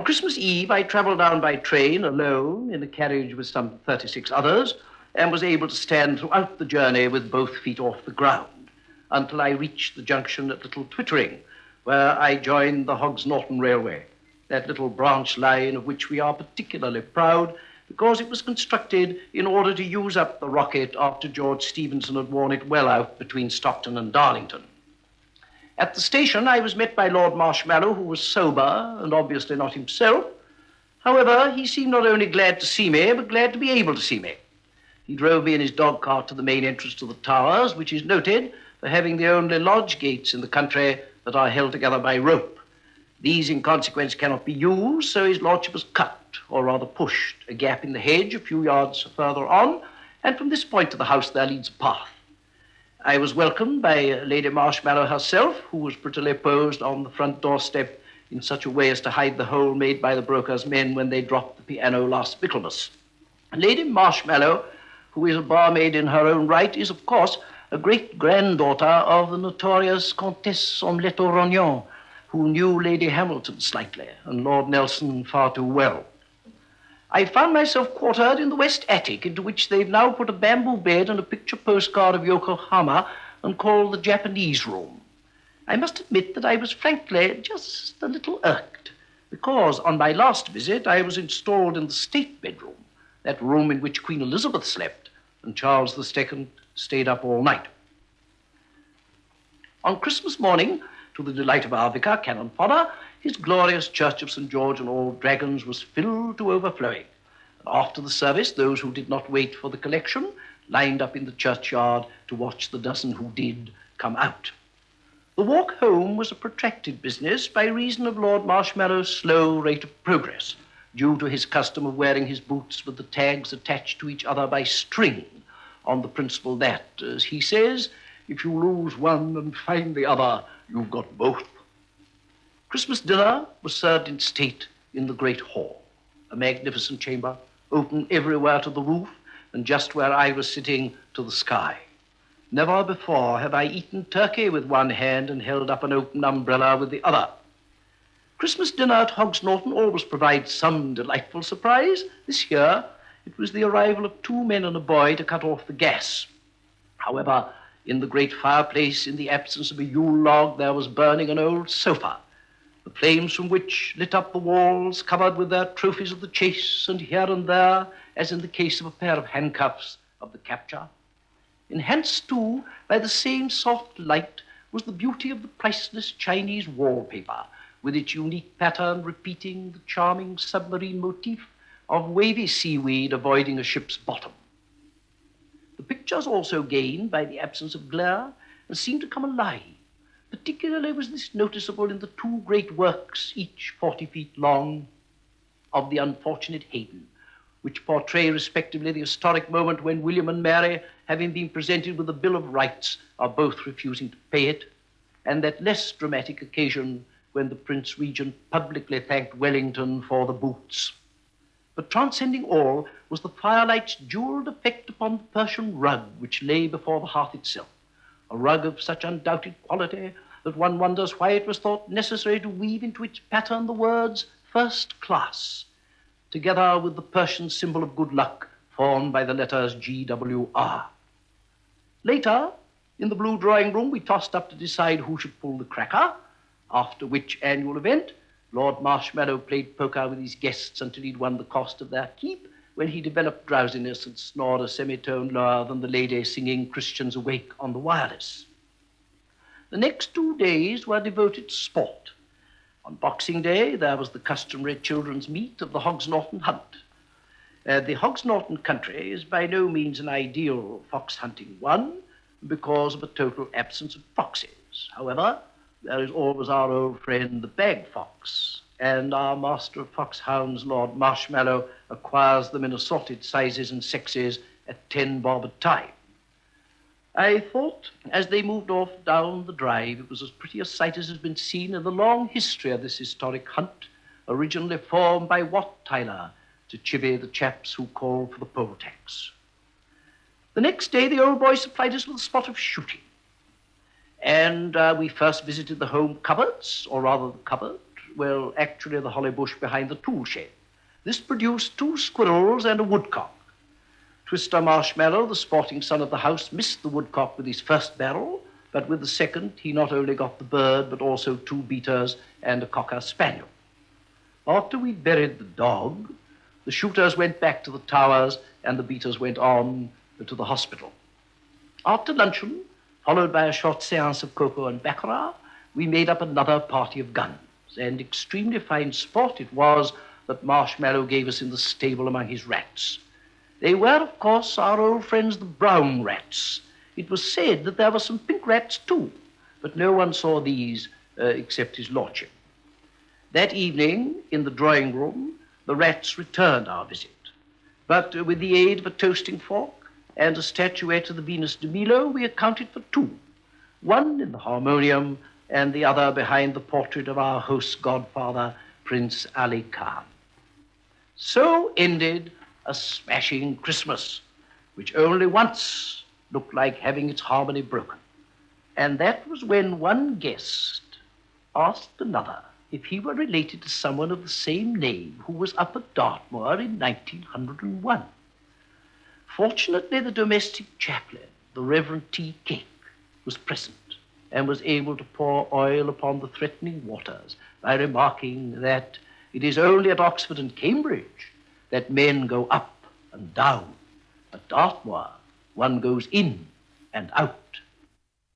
On Christmas Eve, I travelled down by train alone in a carriage with some 36 others and was able to stand throughout the journey with both feet off the ground until I reached the junction at Little Twittering, where I joined the Hogsnorton Railway, that little branch line of which we are particularly proud because it was constructed in order to use up the rocket after George Stephenson had worn it well out between Stockton and Darlington. At the station, I was met by Lord Marshmallow, who was sober and obviously not himself. However, he seemed not only glad to see me, but glad to be able to see me. He drove me in his dog cart to the main entrance to the Towers, which is noted for having the only lodge gates in the country that are held together by rope. These, in consequence, cannot be used, so his lordship was cut, or rather pushed, a gap in the hedge a few yards further on, and from this point to the house there leads a path. I was welcomed by Lady Marshmallow herself, who was prettily posed on the front doorstep in such a way as to hide the hole made by the broker's men when they dropped the piano last Michaelmas. Lady Marshmallow, who is a barmaid in her own right, is, of course, a great-granddaughter of the notorious Comtesse Omelette au Rognon, who knew Lady Hamilton slightly and Lord Nelson far too well. I found myself quartered in the west attic, into which they've now put a bamboo bed and a picture postcard of Yokohama and called the Japanese room. I must admit that I was frankly just a little irked, because on my last visit I was installed in the state bedroom, that room in which Queen Elizabeth slept and Charles II stayed up all night. On Christmas morning, to the delight of our vicar, Canon Potter, his glorious church of St. George and all Dragons was filled to overflowing. And after the service, those who did not wait for the collection lined up in the churchyard to watch the dozen who did come out. The walk home was a protracted business by reason of Lord Marshmallow's slow rate of progress, due to his custom of wearing his boots with the tags attached to each other by string, on the principle that, as he says, if you lose one and find the other, you've got both. Christmas dinner was served in state in the great hall, a magnificent chamber, open everywhere to the roof, and just where I was sitting to the sky. Never before have I eaten turkey with one hand and held up an open umbrella with the other. Christmas dinner at Hogsnorton always provides some delightful surprise. This year, it was the arrival of 2 men and a boy to cut off the gas. However, in the great fireplace, in the absence of a Yule log, there was burning an old sofa, the flames from which lit up the walls covered with their trophies of the chase, and here and there, as in the case of a pair of handcuffs, of the capture. Enhanced, too, by the same soft light was the beauty of the priceless Chinese wallpaper, with its unique pattern repeating the charming submarine motif of wavy seaweed avoiding a ship's bottom. The pictures also gained by the absence of glare and seemed to come alive. Particularly was this noticeable in the 2 great works, each 40 feet long, of the unfortunate Haydn, which portray respectively the historic moment when William and Mary, having been presented with a Bill of Rights, are both refusing to pay it, and that less dramatic occasion when the Prince Regent publicly thanked Wellington for the boots. But transcending all was the firelight's jeweled effect upon the Persian rug which lay before the hearth itself, a rug of such undoubted quality that one wonders why it was thought necessary to weave into its pattern the words first class, together with the Persian symbol of good luck formed by the letters GWR. Later, in the blue drawing room, we tossed up to decide who should pull the cracker, after which annual event Lord Marshmallow played poker with his guests until he'd won the cost of their keep, when he developed drowsiness and snored a semitone lower than the lady singing Christians Awake on the wireless. The next 2 days were devoted to sport. On Boxing Day, there was the customary children's meet of the Hogsnorton hunt. The Hogsnorton country is by no means an ideal fox hunting one because of a total absence of foxes. However, there is always our old friend, the bag fox, and our master of foxhounds, Lord Marshmallow, acquires them in assorted sizes and sexes at 10 bob a time. I thought, as they moved off down the drive, it was as pretty a sight as has been seen in the long history of this historic hunt, originally formed by Wat Tyler to chivvy the chaps who called for the poll tax. The next day, the old boy supplied us with a spot of shooting. And we first visited the home cupboards, or rather the cupboard, well, actually the holly bush behind the tool shed. This produced 2 squirrels and a woodcock. Twister Marshmallow, the sporting son of the house, missed the woodcock with his first barrel, but with the second he not only got the bird, but also 2 beaters and a cocker spaniel. After we'd buried the dog, the shooters went back to the towers and the beaters went on to the hospital. After luncheon, followed by a short séance of cocoa and baccarat, we made up another party of guns, and extremely fine sport it was that Marshmallow gave us in the stable among his rats. They were, of course, our old friends the brown rats. It was said that there were some pink rats too, but no one saw these except his lordship. That evening, in the drawing room, the rats returned our visit, but with the aid of a toasting fork and a statuette of the Venus de Milo, we accounted for 2, one in the harmonium and the other behind the portrait of our host's godfather, Prince Ali Khan. So ended a smashing Christmas, which only once looked like having its harmony broken. And that was when one guest asked another if he were related to someone of the same name who was up at Dartmoor in 1901. Fortunately, the domestic chaplain, the Reverend T. Cake, was present and was able to pour oil upon the threatening waters by remarking that it is only at Oxford and Cambridge that men go up and down. At Dartmoor, one goes in and out.